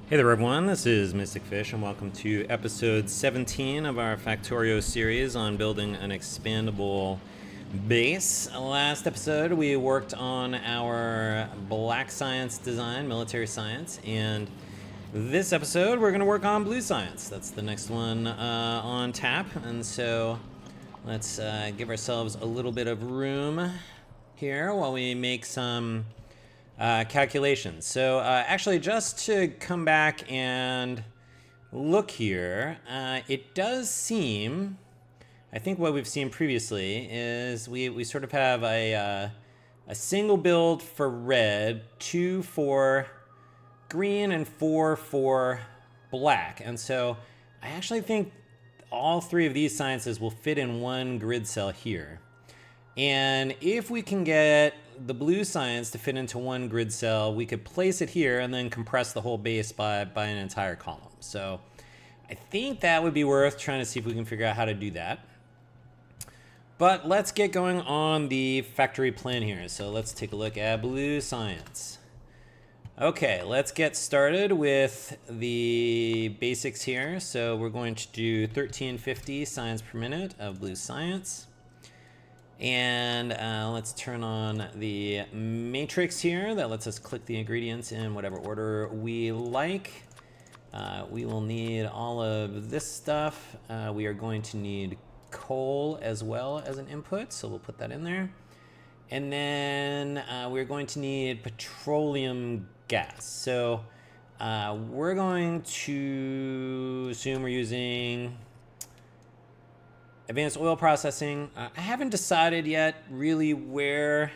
Hey there everyone, this is Mystic Fish and welcome to episode 17 of our Factorio series on building an expandable base. Last episode we worked on our black science design, military science, and this episode we're going to work on blue science. That's the next one on tap, and so let's give ourselves a little bit of room here while we make some calculations. So actually, just to come back and look here, it does seem, I think what we've seen previously is we sort of have a single build for red, 2 for green, and 4 for black. And so I actually think all three of these sciences will fit in one grid cell here. And if we can get the blue science to fit into one grid cell, we could place it here and then compress the whole base by an entire column. So I think that would be worth trying to see if we can figure out how to do that. But let's get going on the factory plan here. So let's take a look at blue science. Okay, let's get started with the basics here. So we're going to do 1350 science per minute of blue science. And let's turn on the matrix here that lets us click the ingredients in whatever order we like. We will need all of this stuff. We are going to need coal as well as an input, so we'll put that in there. And then we're going to need petroleum gas. So we're going to assume we're using advanced oil processing. I haven't decided yet really where,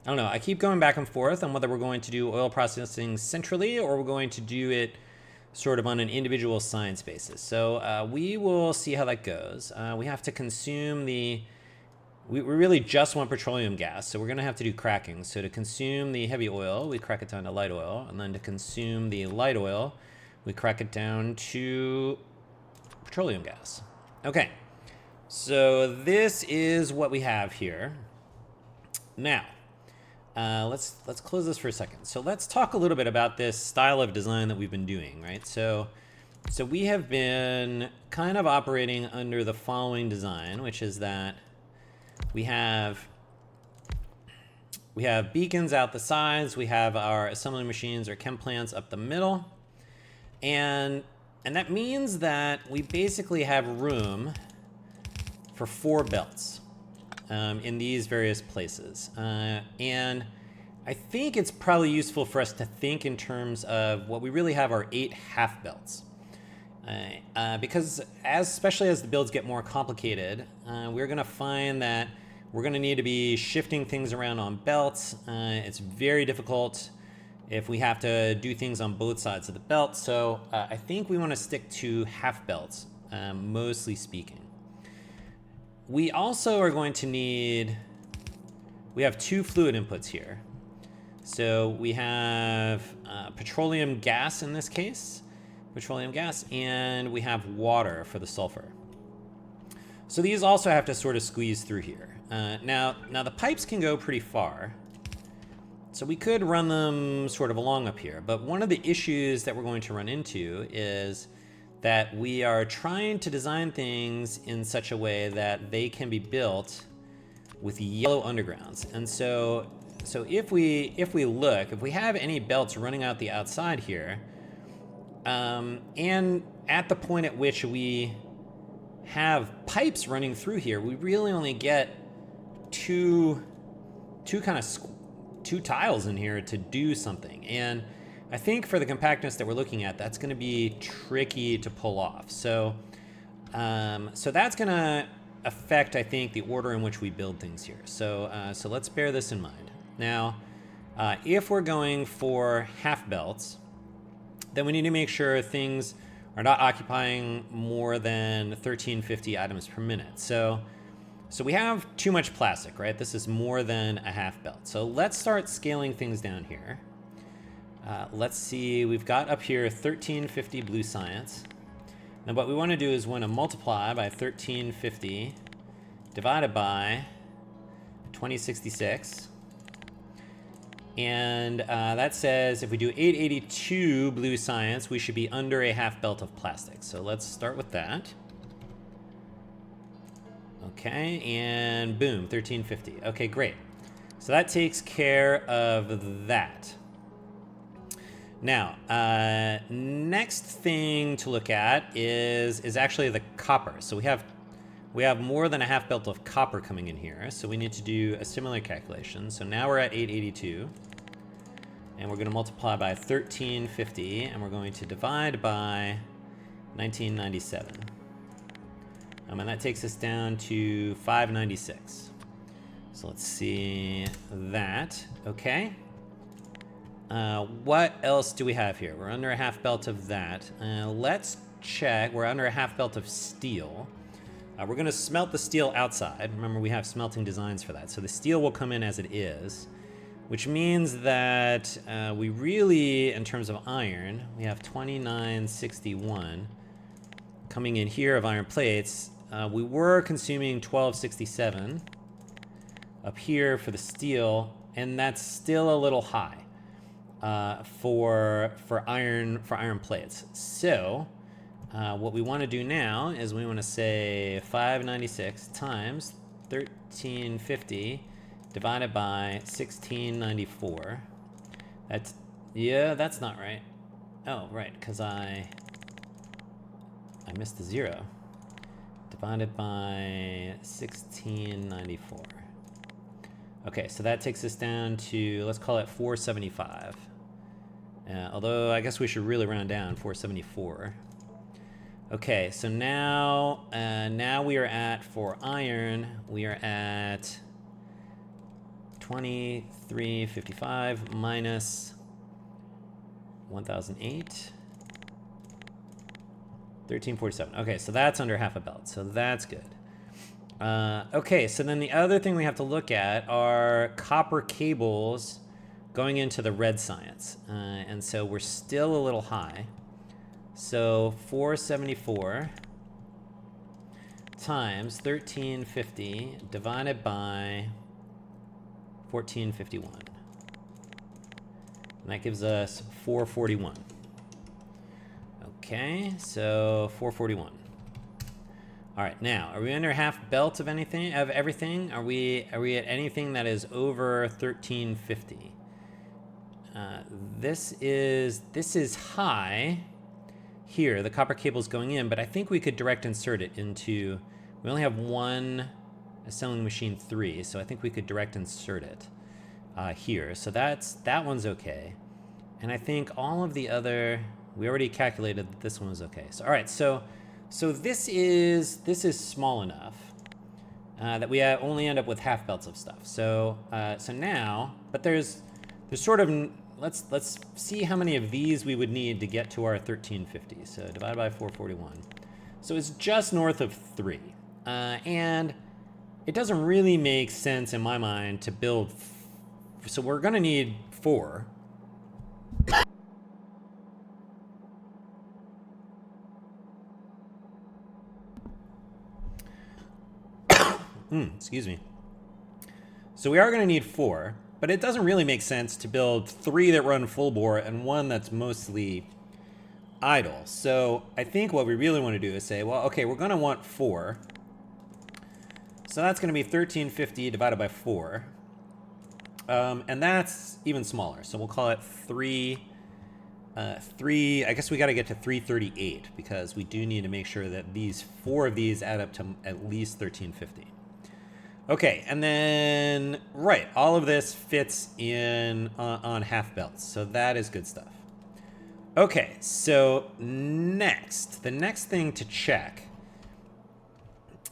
I don't know, I keep going back and forth on whether we're going to do oil processing centrally or we're going to do it sort of on an individual science basis. So we will see how that goes. We have to consume we really just want petroleum gas, so we're gonna have to do cracking. So to consume the heavy oil, we crack it down to light oil, and then to consume the light oil, we crack it down to petroleum gas. Okay. So this is what we have here. Now, let's close this for a second. So let's talk a little bit about this style of design that we've been doing, right? So we have been kind of operating under the following design, which is that we have beacons out the sides, we have our assembly machines or chem plants up the middle, and that means that we basically have room for 4 belts in these various places. And I think it's probably useful for us to think in terms of what we really have are 8 half belts. Because especially as the builds get more complicated, we're gonna find that we're gonna need to be shifting things around on belts. It's very difficult if we have to do things on both sides of the belt. So I think we wanna stick to half belts, mostly speaking. We also are going to need, we have 2 fluid inputs here. So we have petroleum gas in this case, and we have water for the sulfur. So these also have to sort of squeeze through here. Now the pipes can go pretty far, so we could run them sort of along up here. But one of the issues that we're going to run into is that we are trying to design things in such a way that they can be built with yellow undergrounds. And so if we have any belts running out the outside here, and at the point at which we have pipes running through here, we really only get two tiles in here to do something. And I think for the compactness that we're looking at, that's going to be tricky to pull off. So that's going to affect, I think, the order in which we build things here. So let's bear this in mind. Now, if we're going for half belts, then we need to make sure things are not occupying more than 1350 items per minute. So we have too much plastic, right? This is more than a half belt. So let's start scaling things down here. Let's see, we've got up here 1350 blue science. Now what we want to do is we want to multiply by 1350 divided by 2066. And that says if we do 882 blue science, we should be under a half belt of plastic. So let's start with that. Okay, and boom, 1350. Okay, great. So that takes care of that. Now, next thing to look at is actually the copper. So we have more than a half belt of copper coming in here. So we need to do a similar calculation. So now we're at 882. And we're going to multiply by 1350. And we're going to divide by 1997. And that takes us down to 596. So let's see that. Okay. What else do we have here? We're under a half belt of that. Let's check. We're under a half belt of steel. We're going to smelt the steel outside. Remember, we have smelting designs for that. So the steel will come in as it is, which means that we really, in terms of iron, we have 2961 coming in here of iron plates. We were consuming 1267 up here for the steel, and that's still a little high for iron plates. So what we want to do now is we want to say 596 times 1350 divided by 1694. That's not right. Oh, right, because I missed the 0. Divided by 1694. Okay, so that takes us down to, let's call it 475. Although I guess we should really round down, 474. Okay, so now we are at, for iron, we are at 2355 minus 1008. 1347. Okay, so that's under half a belt, so that's good. Okay, so then the other thing we have to look at are copper cables going into the red science. And so we're still a little high. So 474 times 1350 divided by 1451. And that gives us 441. Okay, so 441. All right, now, are we under half belt of everything? Are we at anything that is over 1350? This is high here. The copper cable's going in, but I think we could direct insert it into, we only have one assembling machine 3, so I think we could direct insert it here. So that one's okay. And I think all of the other, we already calculated that this one was okay. So all right, so this is small enough that we only end up with half belts of stuff. So now, but there's sort of, let's see how many of these we would need to get to our 1350. So divided by 441. So it's just north of 3, and it doesn't really make sense in my mind to build. So we're going to need 4. Excuse me. So we are going to need 4, but it doesn't really make sense to build 3 that run full bore and 1 that's mostly idle. So I think what we really want to do is say, well, okay, we're going to want 4. So that's going to be 1350 divided by 4. And that's even smaller. So we'll call it 3. I guess we got to get to 338 because we do need to make sure that 4 of these add up to at least 1350. Okay, and then, right, all of this fits in on half belts, so that is good stuff. Okay, so the next thing to check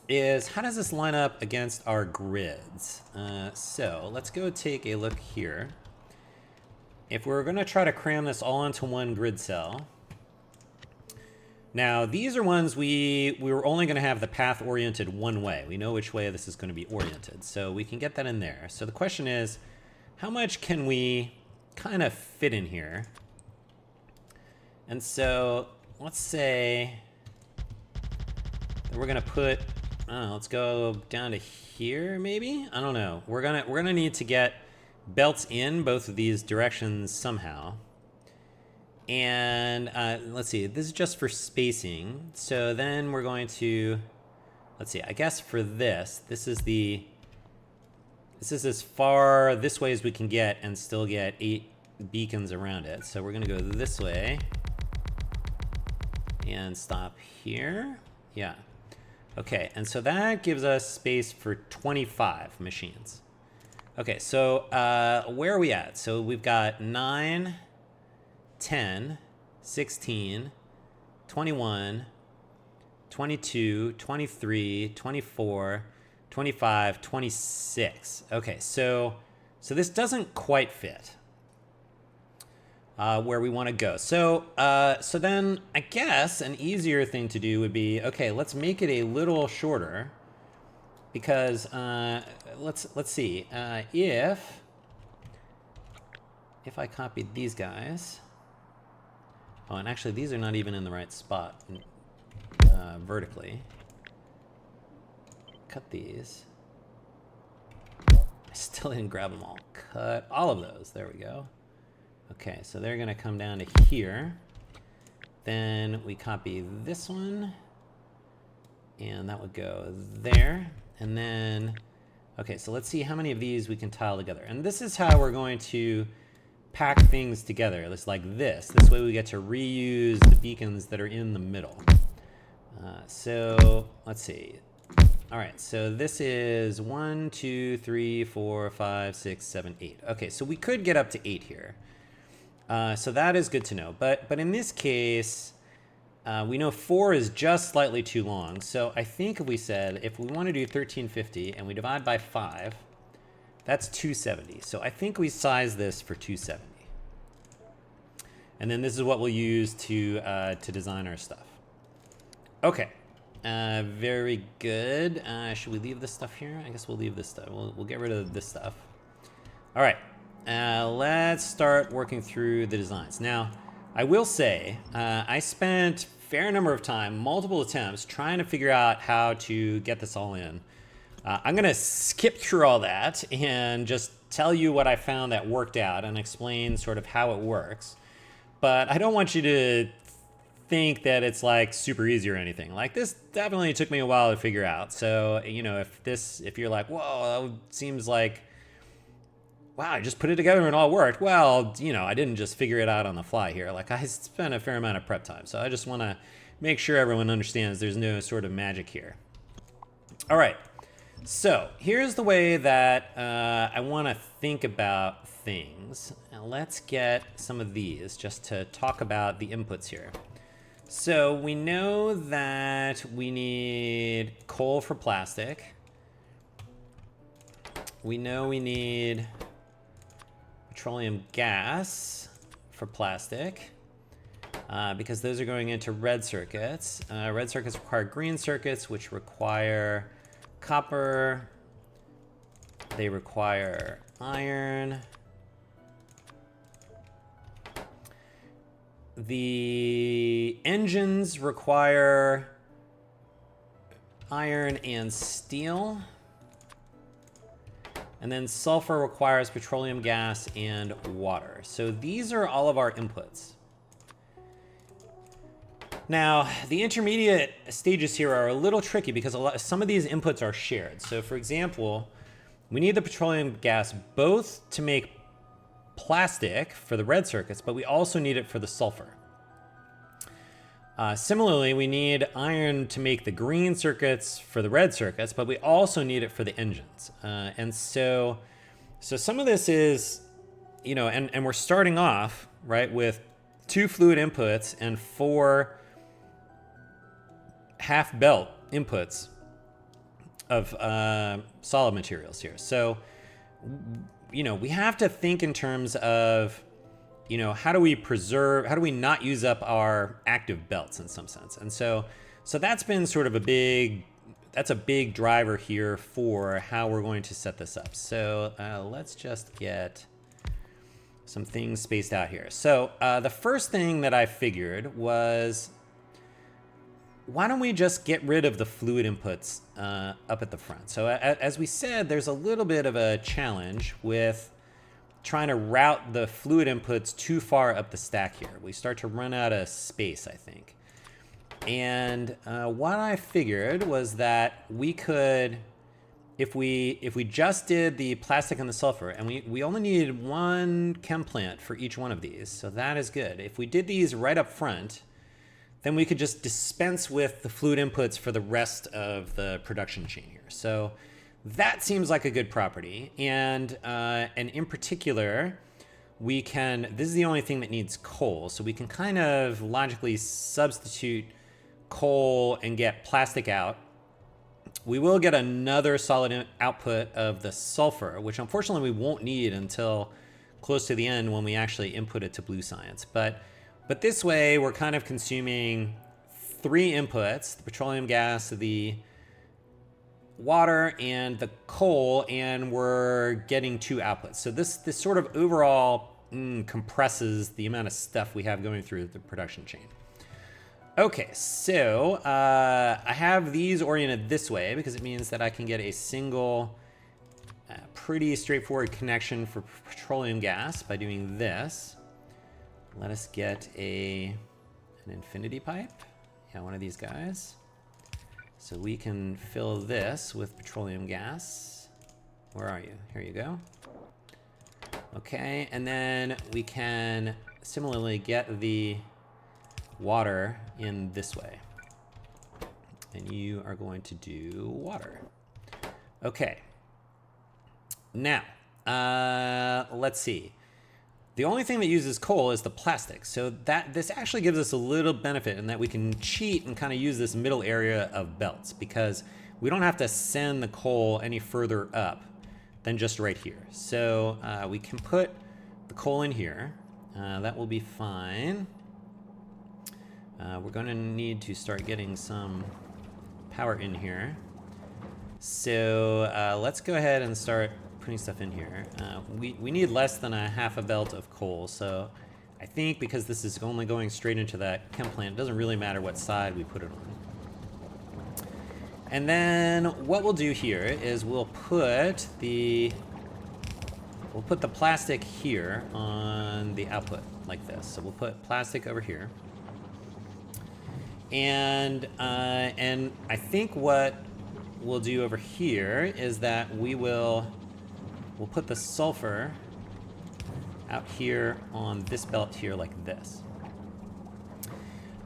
is how does this line up against our grids? So let's go take a look here. If we're going to try to cram this all into one grid cell, now these are ones we were only going to have the path oriented one way. We know which way this is going to be oriented, so we can get that in there. So the question is, how much can we kind of fit in here? And so let's say that we're going to put, let's go down to here maybe? I don't know. We're gonna need to get belts in both of these directions somehow. And let's see, this is just for spacing. So then we're going to, let's see, I guess for this is as far this way as we can get and still get 8 beacons around it. So we're gonna go this way and stop here. Yeah. Okay, and so that gives us space for 25 machines. Okay, so where are we at? So we've got 9, 10, 16, 21, 22, 23, 24, 25, 26. Okay, so this doesn't quite fit where we want to go. So then I guess an easier thing to do would be, okay, let's make it a little shorter, because let's see, if I copied these guys. Oh, and actually these are not even in the right spot vertically. Cut these. I still didn't grab them all. Cut all of those. There we go. Okay, so they're gonna come down to here. Then we copy this one, and that would go there. And then, okay, so let's see how many of these we can tile together. And this is how we're going to pack things together. It's like this. This way we get to reuse the beacons that are in the middle. So let's see. All right, so this is 1, 2, 3, 4, 5, 6, 7, 8. Okay, so we could get up to 8 here. So that is good to know. But in this case, we know 4 is just slightly too long. So I think if we said, if we want to do 1350 and we divide by 5, that's 270. So I think we size this for 270. And then this is what we'll use to design our stuff. Okay, very good. Should we leave this stuff here? I guess we'll leave this stuff. We'll get rid of this stuff. All right, let's start working through the designs. Now, I will say, I spent a fair number of time, multiple attempts, trying to figure out how to get this all in. I'm gonna skip through all that and just tell you what I found that worked out and explain sort of how it works. But I don't want you to think that it's like super easy or anything. Like, this definitely took me a while to figure out. So, you know, if you're like, whoa, that seems like, wow, I just put it together and it all worked. Well, you know, I didn't just figure it out on the fly here. Like, I spent a fair amount of prep time. So I just want to make sure everyone understands there's no sort of magic here. All right. So here's the way that I want to think about things. Now let's get some of these just to talk about the inputs here. So we know that we need coal for plastic. We know we need petroleum gas for plastic because those are going into red circuits. Red circuits require green circuits, which require copper. They require iron. The engines require iron and steel. And then sulfur requires petroleum gas and water. So these are all of our inputs. Now, the intermediate stages here are a little tricky because some of these inputs are shared. So for example, we need the petroleum gas both to make plastic for the red circuits, but we also need it for the sulfur. Similarly, we need iron to make the green circuits for the red circuits, but we also need it for the engines. And so some of this is, you know, and we're starting off, right, with 2 fluid inputs and 4 half belt inputs of solid materials here. So, you know, we have to think in terms of, you know, how do we not use up our active belts in some sense? And so that's been sort of a big driver here for how we're going to set this up. So let's just get some things spaced out here. So the first thing that I figured was, why don't we just get rid of the fluid inputs up at the front? So as we said, there's a little bit of a challenge with trying to route the fluid inputs too far up the stack here. We start to run out of space, I think. And what I figured was that we could, if we just did the plastic and the sulfur, and we only needed one chem plant for each one of these, so that is good. If we did these right up front, then we could just dispense with the fluid inputs for the rest of the production chain here. So that seems like a good property. And in particular, we can, this is the only thing that needs coal. So we can kind of logically substitute coal and get plastic out. We will get another solid output of the sulfur, which unfortunately we won't need until close to the end when we actually input it to Blue Science. But this way, we're kind of consuming 3 inputs, the petroleum gas, the water, and the coal, and we're getting 2 outputs. So this sort of overall compresses the amount of stuff we have going through the production chain. Okay, so I have these oriented this way because it means that I can get a single, pretty straightforward connection for petroleum gas by doing this. Let us get an infinity pipe. Yeah, one of these guys. So we can fill this with petroleum gas. Where are you? Here you go. Okay, and then we can similarly get the water in this way. And you are going to do water. Okay. Now, let's see. The only thing that uses coal is the plastic. So this actually gives us a little benefit in that we can cheat and kind of use this middle area of belts because we don't have to send the coal any further up than just right here. So we can put the coal in here. That will be fine. We're going to need to start getting some power in here. So let's go ahead and start putting stuff in here. We need less than a half a belt of coal, so I think because this is only going straight into that chem plant, it doesn't really matter what side we put it on. And then what we'll do here is we'll put the plastic here on the output like this. So we'll put plastic over here. And I think what we'll do over here is that we'll put the sulfur out here on this belt here like this.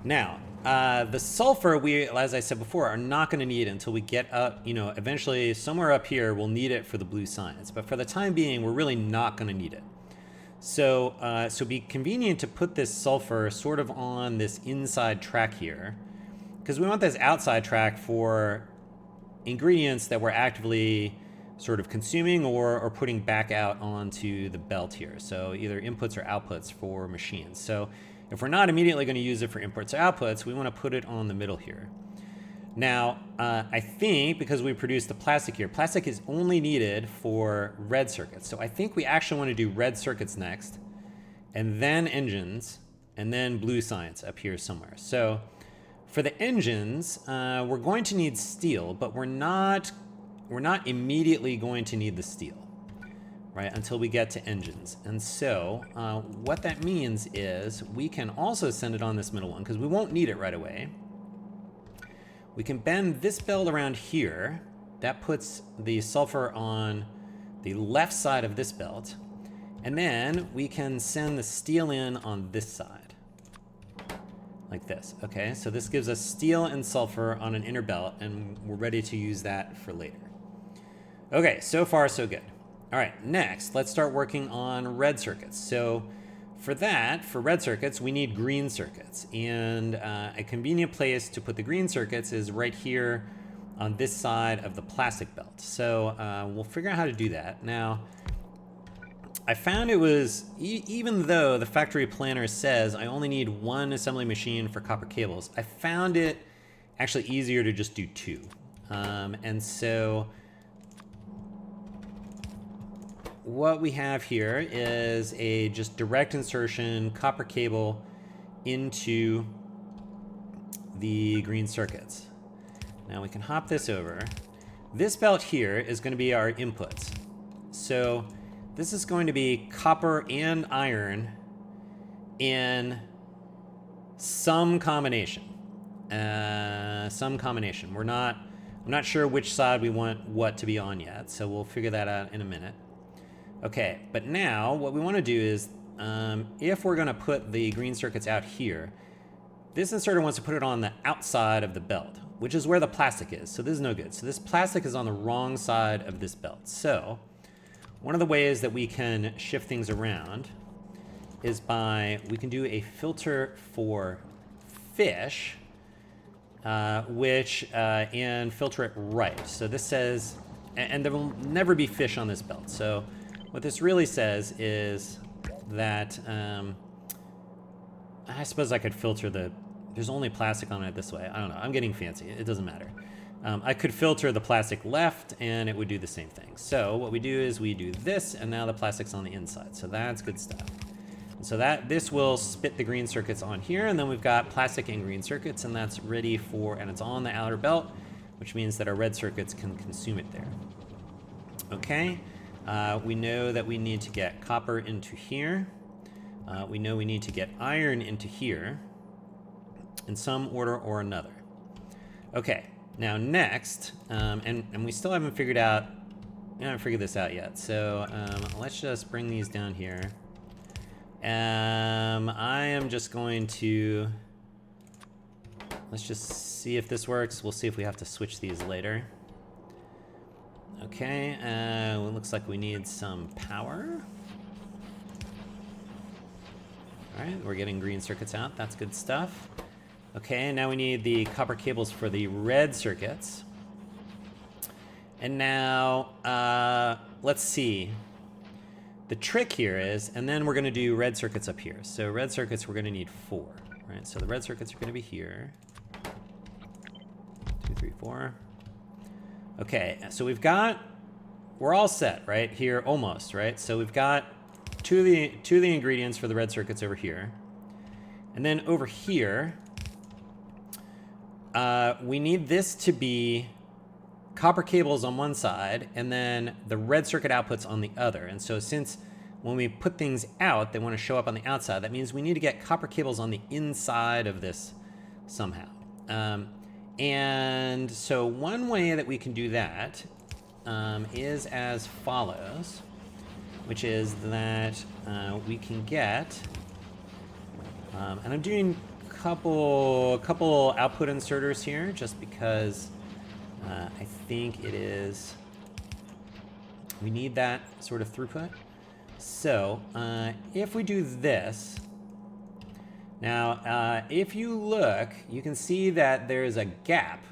Now, the sulfur, as I said before, are not going to need it until we get up, eventually somewhere up here we'll need it for the Blue Science. But for the time being, we're really not going to need it. So it'd be convenient to put this sulfur sort of on this inside track here, because we want this outside track for ingredients that we're actively sort of consuming or putting back out onto the belt here. So either inputs or outputs for machines. So if we're not immediately going to use it for inputs or outputs, we want to put it on the middle here. Now, I think because we produce the plastic here, plastic is only needed for red circuits. So I think we actually want to do red circuits next, and then engines, and then Blue Science up here somewhere. So for the engines, we're going to need steel, but we're not immediately going to need the steel, right, until we get to engines. And so what that means is we can also send it on this middle one because we won't need it right away. We can bend this belt around here. That puts the sulfur on the left side of this belt. And then we can send the steel in on this side. Like this, okay? So this gives us steel and sulfur on an inner belt, and we're ready to use that for later. Okay, so far so good. All right, next, let's start working on red circuits. So for red circuits, we need green circuits. And a convenient place to put the green circuits is right here on this side of the plastic belt. So we'll figure out how to do that. Now, I found it was, even though the factory planner says I only need one assembly machine for copper cables, I found it actually easier to just do 2. And so what we have here is a just direct insertion copper cable into the green circuits. Now we can hop this over. This belt here is going to be our inputs. So this is going to be copper and iron in some combination. I'm not sure which side we want what to be on yet, so we'll figure that out in a minute. Okay, but now what we want to do is, if we're going to put the green circuits out here, this inserter wants to put it on the outside of the belt, which is where the plastic is. So this is no good. So this plastic is on the wrong side of this belt. So one of the ways that we can shift things around is we can do a filter for fish, and filter it right. So this says, and there will never be fish on this belt. So what this really says is that, I suppose I could filter there's only plastic on it this way. I don't know, I'm getting fancy, it doesn't matter. I could filter the plastic left and it would do the same thing. So what we do is we do this, and now the plastic's on the inside. So that's good stuff. So this will spit the green circuits on here, and then we've got plastic and green circuits, and that's ready and it's on the outer belt, which means that our red circuits can consume it there. Okay, we know that we need to get copper into here. We know we need to get iron into here in some order or another. Okay, now next, and we still haven't figured this out yet. So let's just bring these down here. I am just going to, let's just see if this works. We'll see if we have to switch these later. Okay, it looks like we need some power. All right, we're getting green circuits out. That's good stuff. Okay, now we need the copper cables for the red circuits. And now, let's see. The trick here is, and then we're going to do red circuits up here. So red circuits, we're going to need 4, right? So the red circuits are going to be here. 2, 3, 4. Okay, so we're all set, right? Here, almost, right? So we've got two of the ingredients for the red circuits over here. And then over here, we need this to be copper cables on one side, and then the red circuit outputs on the other. And so since when we put things out, they want to show up on the outside, that means we need to get copper cables on the inside of this somehow. And so one way that we can do that is as follows, which is that we can get, and I'm doing a couple output inserters here just because I think we need that sort of throughput. So if we do this, now if you look, you can see that there's a gap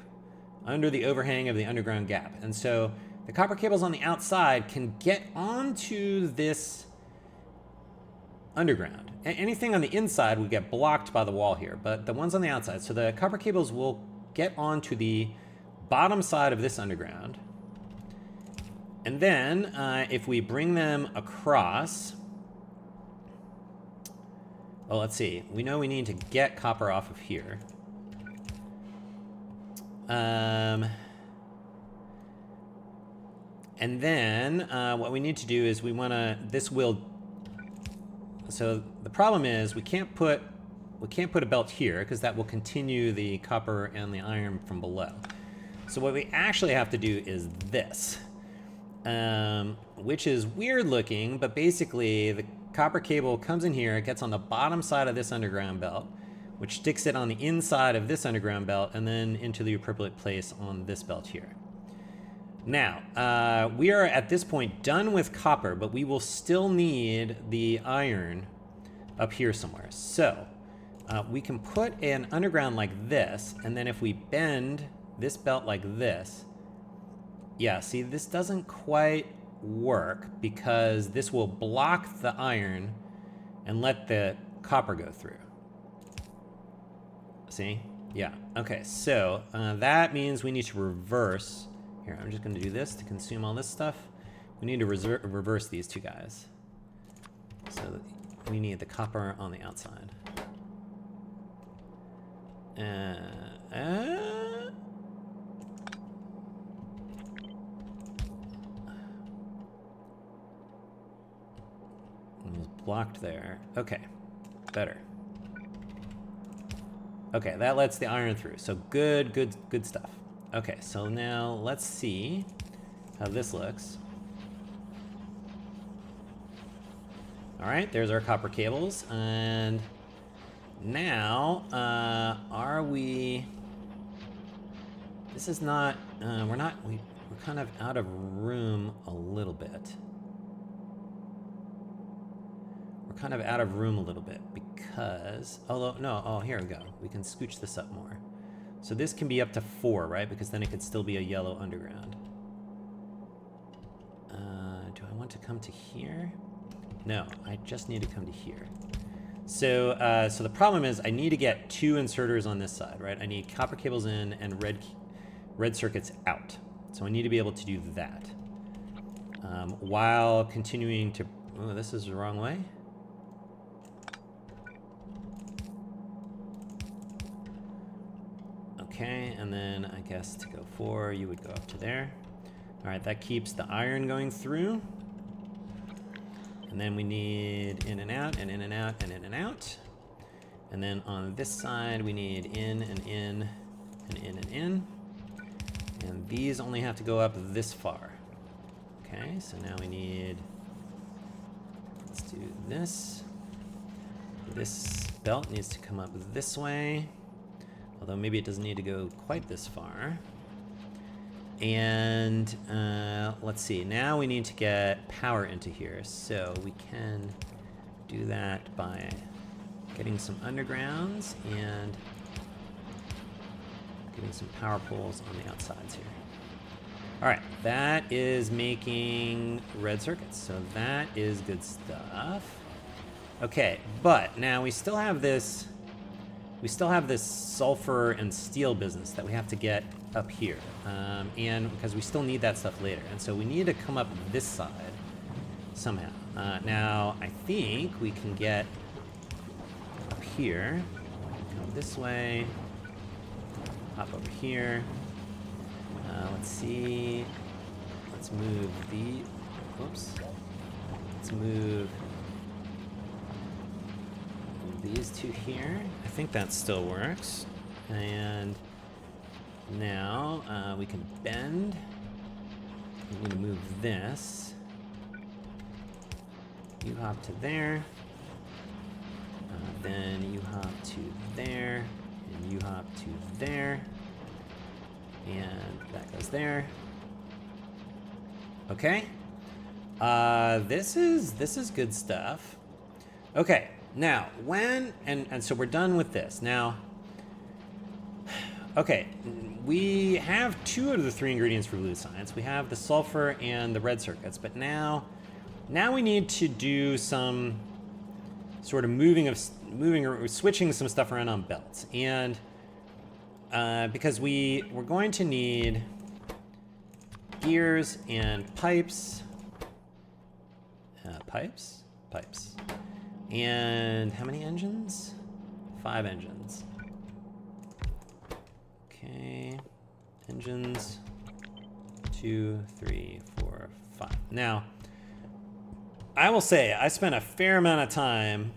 under the overhang of the underground gap. And so the copper cables on the outside can get onto this underground. Anything on the inside would get blocked by the wall here, but the ones on the outside, so the copper cables will get onto the bottom side of this underground. And then if we bring them across, well, let's see. We know we need to get copper off of here. And then what we need to do is so the problem is we can't put a belt here because that will continue the copper and the iron from below. So what we actually have to do is this, which is weird looking, but basically the copper cable comes in here, it gets on the bottom side of this underground belt, which sticks it on the inside of this underground belt, and then into the appropriate place on this belt here. Now, we are at this point done with copper, but we will still need the iron up here somewhere. So we can put an underground like this, and then if we bend this belt like this, yeah, see, this doesn't quite work because this will block the iron and let the copper go through. See? Yeah, okay, so that means we need to reverse. Here, I'm just gonna do this to consume all this stuff. We need to reverse these two guys. So that we need the copper on the outside. blocked there. Okay, better. Okay, that lets the iron through. So good stuff. Okay, so now let's see how this looks. All right, there's our copper cables. And now, are we... This is not, we're kind of out of room a little bit. We're kind of out of room a little bit because, although, no, oh, here we go. We can scooch this up more. So this can be up to 4, right? Because then it could still be a yellow underground. Do I want to come to here? No, I just need to come to here. So, so the problem is I need to get 2 inserters on this side, right? I need copper cables in and red circuits out. So I need to be able to do that. While continuing to, oh, this is the wrong way. Okay, and then I guess to go 4, you would go up to there. All right, that keeps the iron going through. And then we need in and out, and in and out, and in and out. And then on this side, we need in and in, and in and in. And these only have to go up this far. Okay, so now we need, let's do this. This belt needs to come up this way. Although maybe it doesn't need to go quite this far. And let's see, now we need to get power into here. So we can do that by getting some undergrounds and getting some power poles on the outsides here. All right, that is making red circuits. So that is good stuff. Okay, but now we still have this sulfur and steel business that we have to get up here, and because we still need that stuff later, and so we need to come up this side somehow. Now I think we can get up here, go this way, hop over here. Let's see. Let's move the. Oops. Let's move these 2 here. I think that still works. And now we can bend. We need to move this. You hop to there. Then you hop to there. And you hop to there. And that goes there. Okay. This is good stuff. Okay. Now, and so we're done with this. Now, okay, we have 2 of the 3 ingredients for blue science. We have the sulfur and the red circuits, but now we need to do some sort of moving or switching some stuff around on belts. And because we're going to need gears and pipes. Pipes. And how many engines? 5 engines. Okay, engines, 2, 3, 4, 5. Now, I will say I spent a fair amount of time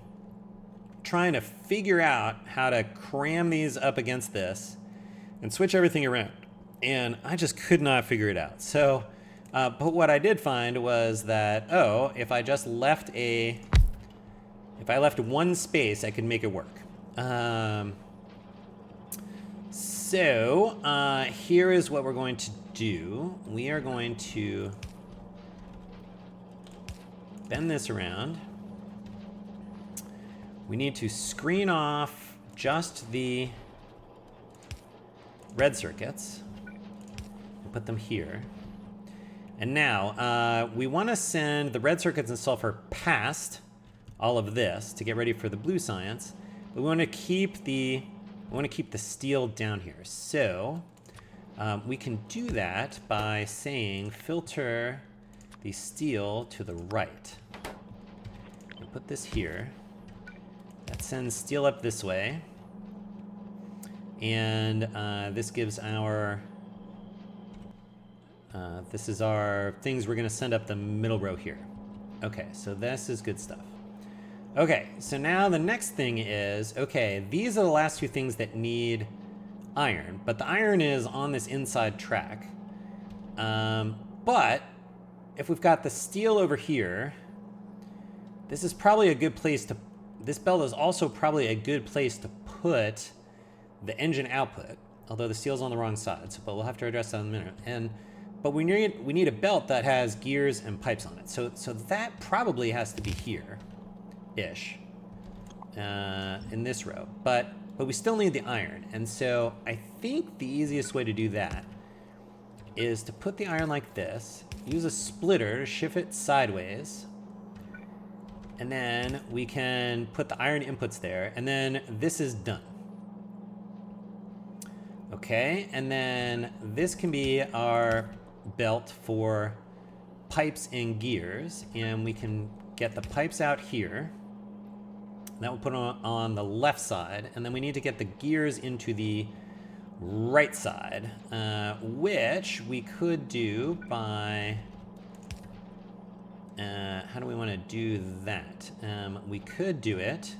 trying to figure out how to cram these up against this and switch everything around. And I just could not figure it out. So, but what I did find was that, if I just left if I left one space, I could make it work. So here is what we're going to do. We are going to bend this around. We need to screen off just the red circuits and put them here. And now we want to send the red circuits and sulfur past all of this to get ready for the blue science, but we want to keep the steel down here. So we can do that by saying filter the steel to the right. We'll put this here. That sends steel up this way, and this gives our this is our things we're going to send up the middle row here. Okay, so this is good stuff. Okay, so now the next thing is, okay, these are the last two things that need iron, but the iron is on this inside track. But if we've got the steel over here, this is probably a good place to, this belt is also probably a good place to put the engine output, although the steel's on the wrong side, so, but we'll have to address that in a minute. But we need a belt that has gears and pipes on it. So that probably has to be here-ish, in this row. But we still need the iron. And so I think the easiest way to do that is to put the iron like this, use a splitter to shift it sideways, and then we can put the iron inputs there, and then this is done. Okay, and then this can be our belt for pipes and gears, and we can get the pipes out here. That will put on the left side, and then we need to get the gears into the right side, which we could do by, how do we want to do that? We could do it,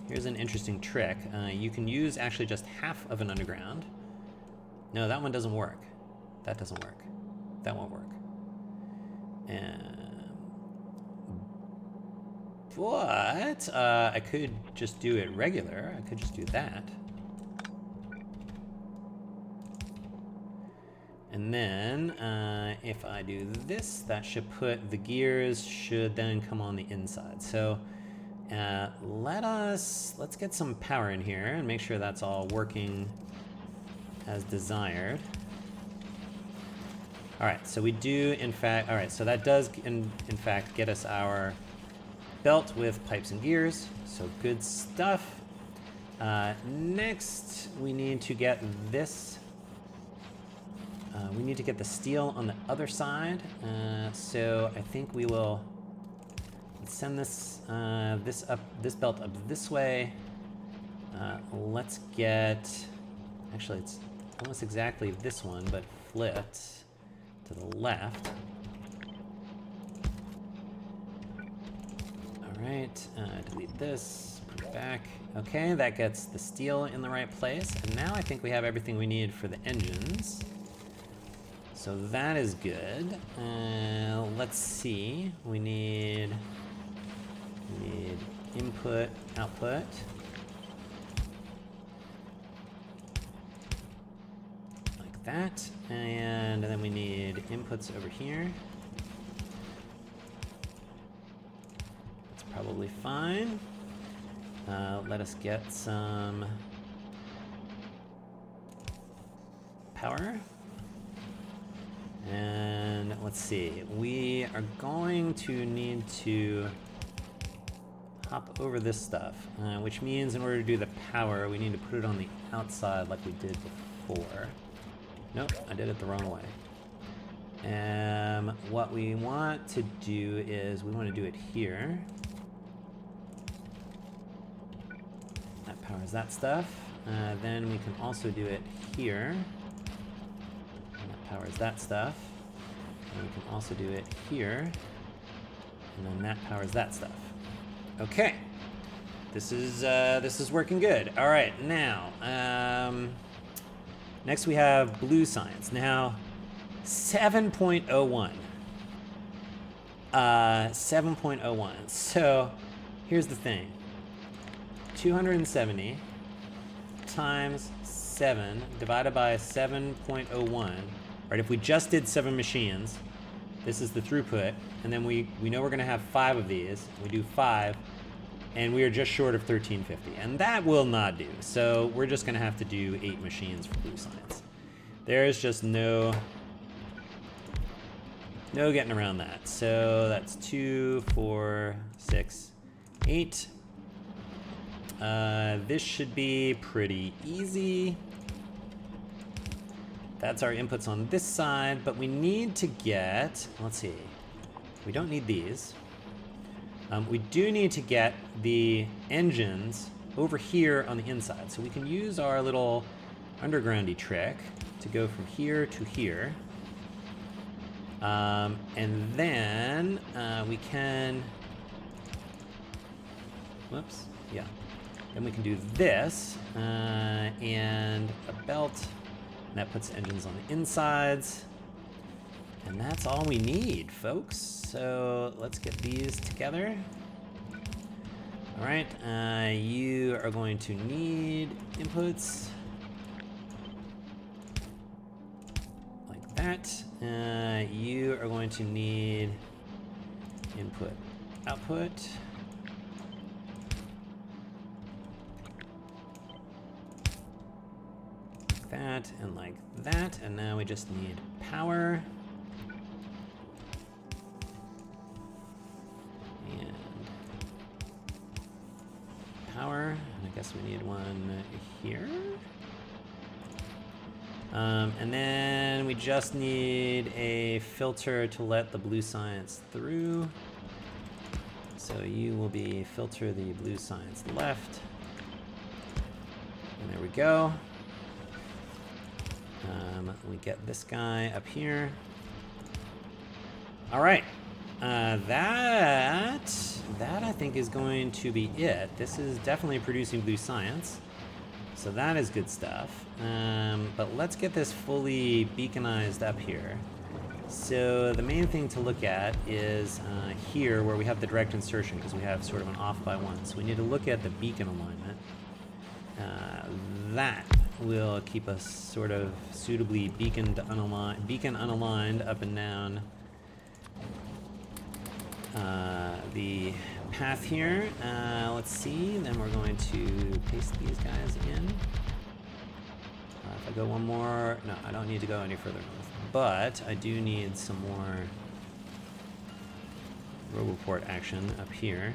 here's an interesting trick. You can use actually just half of an underground. No, that one doesn't work. That doesn't work. That won't work. But I could just do it regular. I could just do that. And then if I do this, that should put the gears should then come on the inside. So let's get some power in here and make sure that's all working as desired. All right, so we do in fact, all right, so that does in fact get us our belt with pipes and gears, so good stuff. Next, we need to get this, we need to get the steel on the other side. So I think we will send this, this belt up this way. Let's get, actually it's almost exactly this one, but flipped to the left. All right, delete this, put it back. Okay, that gets the steel in the right place. And now I think we have everything we need for the engines. So that is good. Let's see, we need input, output. That, and then we need inputs over here. That's probably fine. Let us get some power. And let's see, we are going to need to hop over this stuff, which means in order to do the power, we need to put it on the outside like we did before. Nope, I did it the wrong way. What we want to do is we want to do it here. That powers that stuff. Then we can also do it here. And that powers that stuff. And we can also do it here. And then that powers that stuff. Okay. This is working good. All right, now, next we have blue science. Now, 7.01. 7.01. So, here's the thing. 270 times 7 divided by 7.01. Right, if we just did 7 machines, this is the throughput, and then we know we're gonna have 5 of these. We do 5, and we are just short of 1350, and that will not do. So we're just gonna have to do 8 machines for blue science. There is just no getting around that. So that's 2, 4, 6, 8. This should be pretty easy. That's our inputs on this side, but we need to get, let's see, we don't need these. We do need to get the engines over here on the inside. So we can use our little undergroundy trick to go from here to here. And then we can Whoops. Yeah. Then we can do this and a belt. And that puts engines on the insides. And that's all we need, folks. So let's get these together. All right, you are going to need inputs like that. You are going to need input, output. Like that and like that. And now we just need power. Power, and I guess we need one here. And then we just need a filter to let the blue science through. So you will be filter the blue science left. And there we go. We get this guy up here. All right. That I think is going to be it. This is definitely producing blue science, so that is good stuff. But let's get this fully beaconized up here. So the main thing to look at is here where we have the direct insertion, because we have sort of an off by one. So we need to look at the beacon alignment. That will keep us sort of suitably beacon unaligned up and down the path here. Let's see, then we're going to paste these guys in. If I go one more, no, I don't need to go any further north, but I do need some more RoboPort action up here.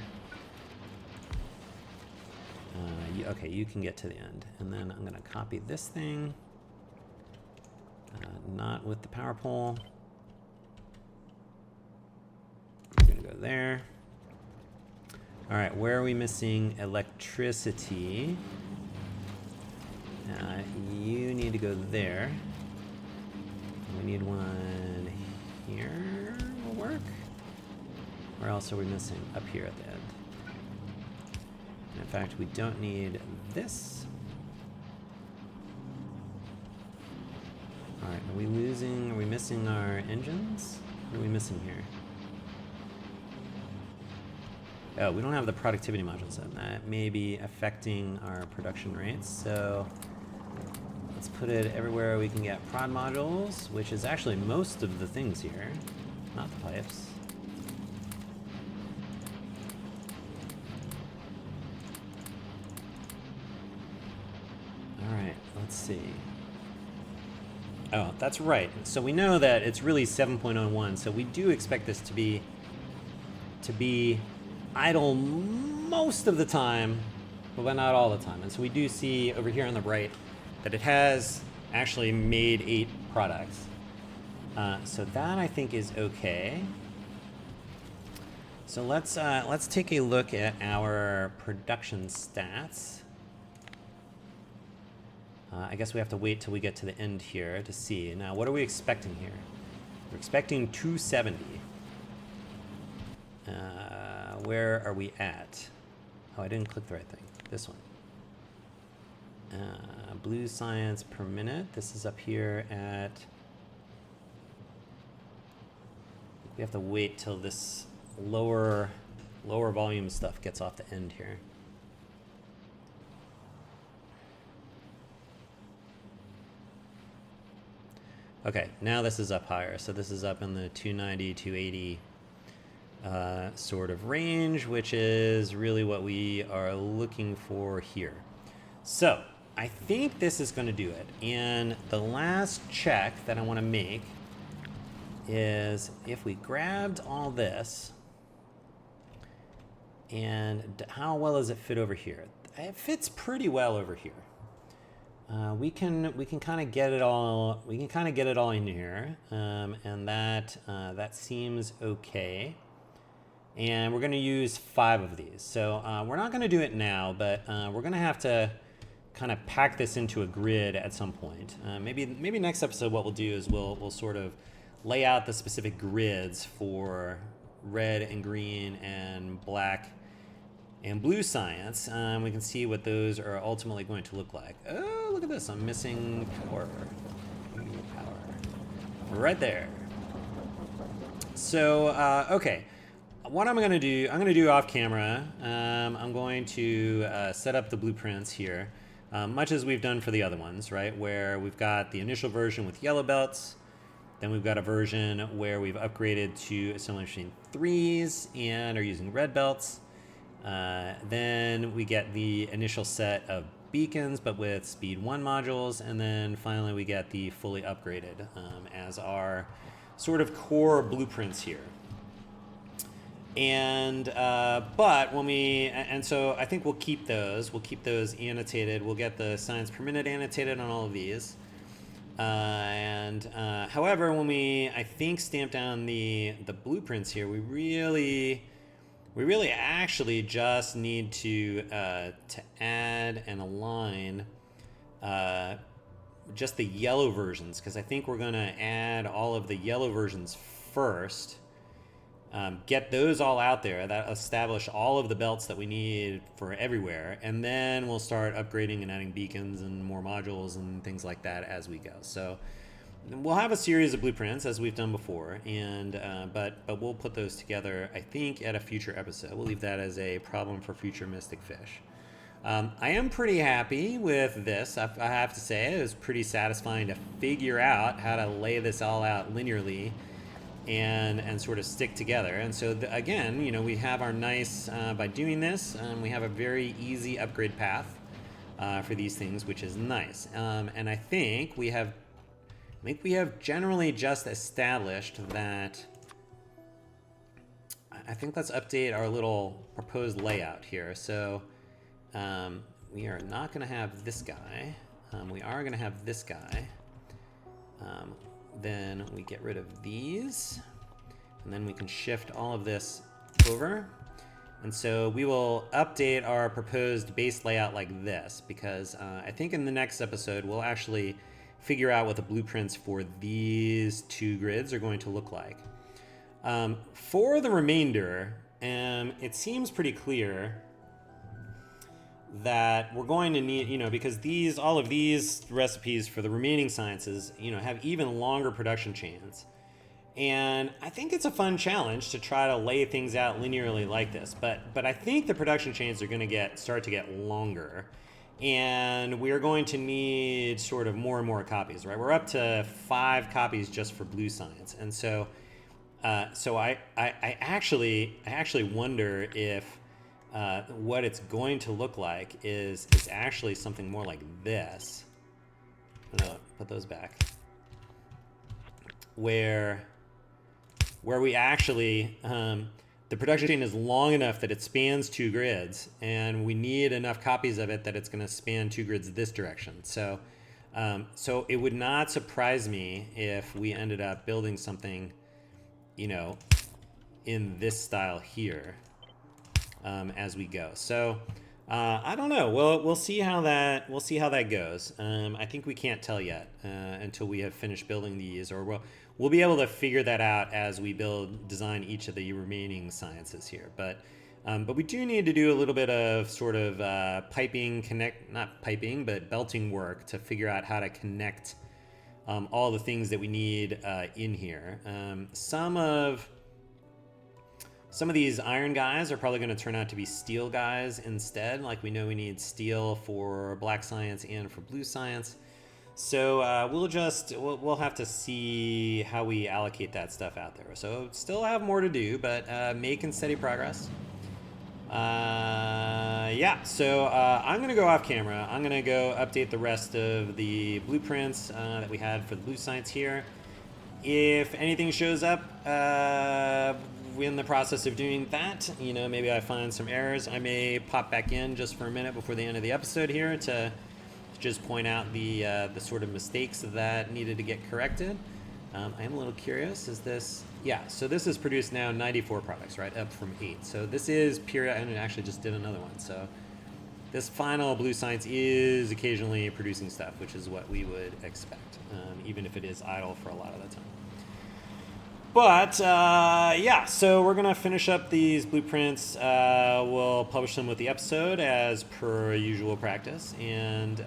Okay, you can get to the end, and then I'm going to copy this thing, not with the power pole. I'm going to go there. All right, where are we missing electricity? You need to go there. We need one here will work. Where else are we missing? Up here at the end. And in fact, we don't need this. All right, are we missing our engines? What are we missing here? Oh, we don't have the productivity module set. That may be affecting our production rates. So let's put it everywhere we can get prod modules, which is actually most of the things here, not the pipes. All right, let's see. Oh, that's right. So we know that it's really 7.01, so we do expect this to be idle most of the time, but not all the time. And so we do see over here on the right that it has actually made 8 products. So that I think is okay. So let's take a look at our production stats. I guess we have to wait till we get to the end here to see. Now, what are we expecting here? We're expecting 270. Where are we at? Oh, I didn't click the right thing. This one. Blue science per minute. This is up here at... We have to wait till this lower volume stuff gets off the end here. Okay, now this is up higher. So this is up in the 290, 280 sort of range, which is really what we are looking for here. So I think this is going to do it. And the last check that I want to make is if we grabbed all this, and how well does it fit over here? It fits pretty well over here. We can kind of get it all. We can kind of get it all in here, and that seems okay. And we're going to use 5 of these. So we're not going to do it now, but we're going to have to kind of pack this into a grid at some point. Maybe next episode, what we'll do is we'll sort of lay out the specific grids for red and green and black and blue science, we can see what those are ultimately going to look like. Oh, look at this, I'm missing power. Power. Right there. So, okay. What I'm gonna do off camera, I'm going to set up the blueprints here, much as we've done for the other ones, right? Where we've got the initial version with yellow belts, then we've got a version where we've upgraded to assembly machine 3s and are using red belts. Then we get the initial set of beacons, but with speed 1 modules, and then finally we get the fully upgraded as our sort of core blueprints here. And but when so I think we'll keep those annotated. We'll get the signs per minute annotated on all of these. However, when I think stamp down the blueprints here, we really actually just need to add and align just the yellow versions, because I think we're going to add all of the yellow versions first. Get those all out there, that establish all of the belts that we need for everywhere, and then we'll start upgrading and adding beacons and more modules and things like that as we go. So we'll have a series of blueprints as we've done before, and but we'll put those together, I think, at a future episode. We'll leave that as a problem for future Mystic Fish. I am pretty happy with this. I have to say, it was pretty satisfying to figure out how to lay this all out linearly and sort of stick together. And so again, we have our nice, by doing this, we have a very easy upgrade path for these things, which is nice. And I think we have generally just established that. I think let's update our little proposed layout here. So we are not going to have this guy. We are going to have this guy. Then we get rid of these, and then we can shift all of this over. And so we will update our proposed base layout like this, because I think in the next episode we'll actually figure out what the blueprints for these 2 grids are going to look like. For the remainder, it seems pretty clear that we're going to need, because all of these recipes for the remaining sciences, have even longer production chains. And I think it's a fun challenge to try to lay things out linearly like this. But I think the production chains are going to start to get longer. And we are going to need sort of more and more copies, right? We're up to 5 copies just for blue science. And so I actually wonder if what it's going to look like is actually something more like this. I'm gonna put those back. Where we actually, the production chain is long enough that it spans 2 grids, and we need enough copies of it that it's going to span 2 grids this direction. So it would not surprise me if we ended up building something, in this style here. As we go. So I don't know. We'll see how that goes. I think we can't tell yet until we have finished building these, or we'll be able to figure that out as we design each of the remaining sciences here. But we do need to do a little bit of sort of belting work to figure out how to connect all the things that we need in here. Some of these iron guys are probably going to turn out to be steel guys instead. Like, we know we need steel for black science and for blue science. So we'll have to see how we allocate that stuff out there. So still have more to do, but making steady progress. So I'm going to go off camera. I'm going to go update the rest of the blueprints that we had for the blue science here. If anything shows up in the process of doing that, maybe I find some errors, I may pop back in just for a minute before the end of the episode here to just point out the sort of mistakes that needed to get corrected. I am a little curious. So this has produced now 94 products, right, up from 8. So this is period, and it actually just did another one. So this final blue science is occasionally producing stuff, which is what we would expect, even if it is idle for a lot of the time. But yeah, so we're gonna finish up these blueprints. We'll publish them with the episode as per usual practice, and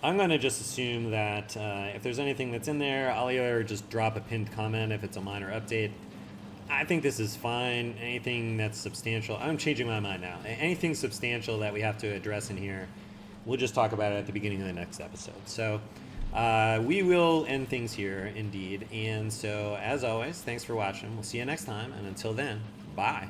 I'm gonna just assume that if there's anything that's in there, I'll either just drop a pinned comment if it's a minor update. I think this is fine. Anything that's substantial, I'm changing my mind now. Anything substantial that we have to address in here, we'll just talk about it at the beginning of the next episode. So we will end things here, indeed. And so, as always, thanks for watching. We'll see you next time. And until then, bye.